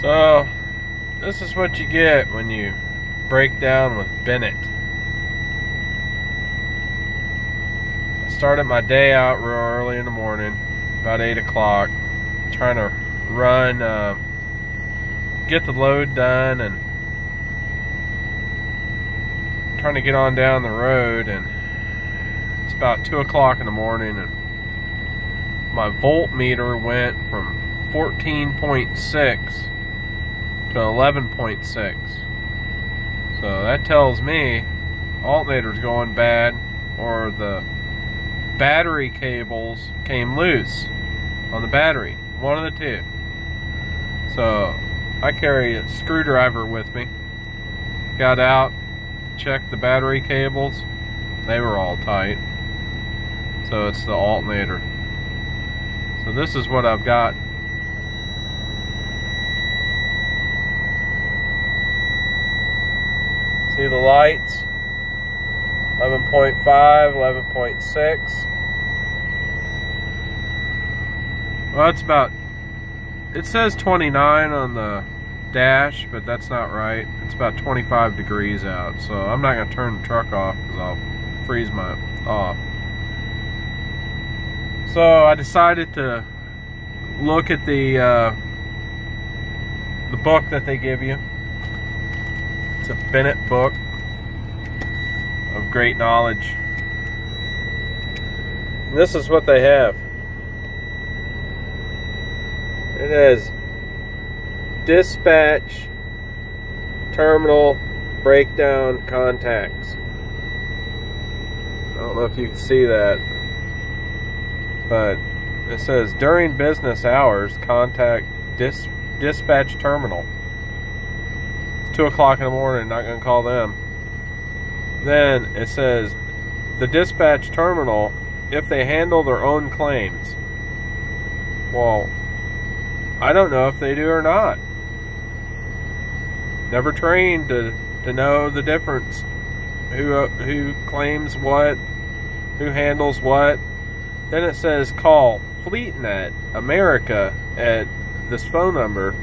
So, this is what you get when you break down with Bennett. I started my day out real early in the morning, about 8 o'clock, trying to run, get the load done, and trying to get on down the road. And it's about 2 o'clock in the morning, and my voltmeter went from 14.6 to 11.6. So that tells me alternator's going bad, or the battery cables came loose on the battery. One of the two. So I carry a screwdriver with me. Got out, checked the battery cables. They were all tight. So it's the alternator. So this is what I've got. See the lights? 11.5, 11.6. Well, it's about, it says 29 on the dash, but that's not right. It's about 25 degrees out, so I'm not going to turn the truck off because I'll freeze my off. So I decided to look at the book that they give you. It's a Bennett book of great knowledge. And this is what they have. It has dispatch terminal breakdown contacts. I don't know if you can see that, but it says during business hours contact dispatch terminal. 2 o'clock in the morning, not going to call them. Then it says the dispatch terminal if they handle their own claims. Well, I don't know if they do or not. Never trained to know the difference. Who claims what, who handles what. Then it says call FleetNet America at this phone number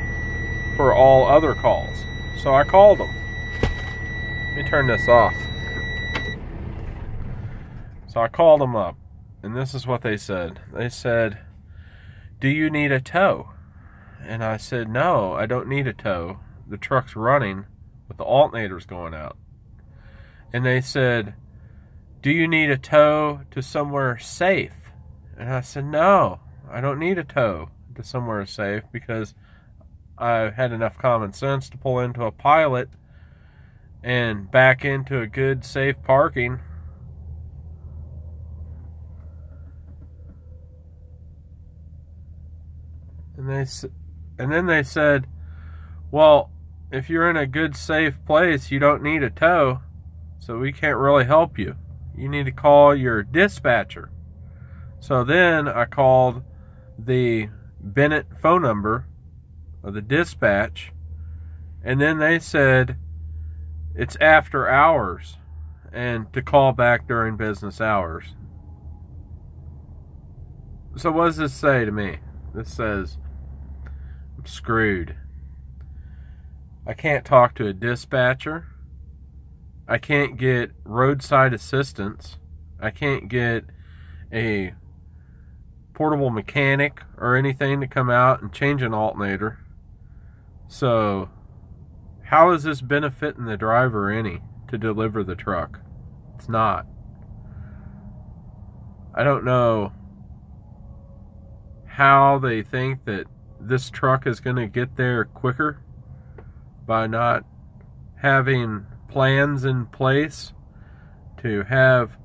for all other calls. So I called them. Let me turn this off. So I called them up, and this is what they said. They said, "Do you need a tow?" And I said, "No, I don't need a tow. The truck's running with the alternators going out." And they said, "Do you need a tow to somewhere safe?" And I said, "No, I don't need a tow to somewhere safe because I had enough common sense to pull into a Pilot and back into a good, safe parking." And then they said, "Well, if you're in a good, safe place, you don't need a tow, so we can't really help you. You need to call your dispatcher." So then I called the Bennett phone number of the dispatch, and then they said it's after hours and to call back during business hours. So what does this say to me? This says I'm screwed. I can't talk to a dispatcher. I can't get roadside assistance. I can't get a portable mechanic or anything to come out and change an alternator. So how is this benefiting the driver any to deliver the truck? It's not. I don't know how they think that this truck is going to get there quicker by not having plans in place to have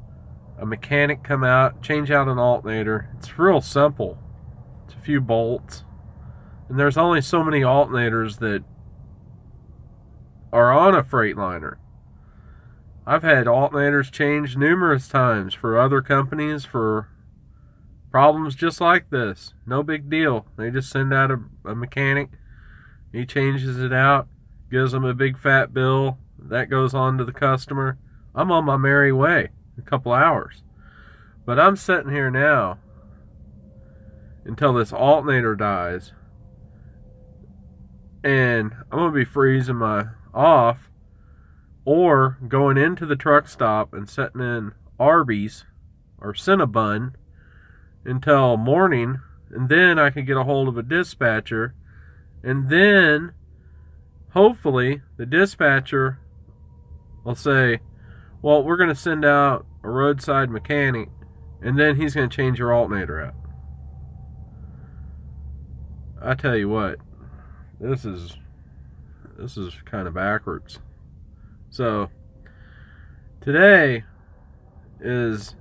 a mechanic come out, change out an alternator. It's real simple. It's a few bolts. And there's only so many alternators that are on a Freightliner. I've had alternators changed numerous times for other companies for problems just like this. No big deal. They just send out a mechanic. He changes it out, gives them a big fat bill. That goes on to the customer. I'm on my merry way. A couple hours. But I'm sitting here now until this alternator dies and I'm going to be freezing my off, or going into the truck stop and setting in Arby's or Cinnabon until morning, and then I can get a hold of a dispatcher, and then hopefully the dispatcher will say, well, we're going to send out a roadside mechanic, and then he's going to change your alternator out. I tell you what, this is kind of backwards. So today is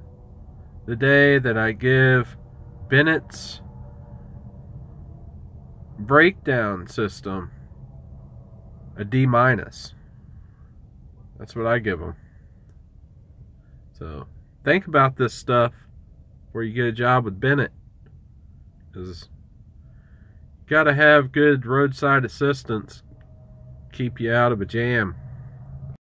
the day that I give Bennett's breakdown system a D-. That's what I give them. So think about this stuff before you get a job with Bennett, because you got to have good roadside assistance keep you out of a jam.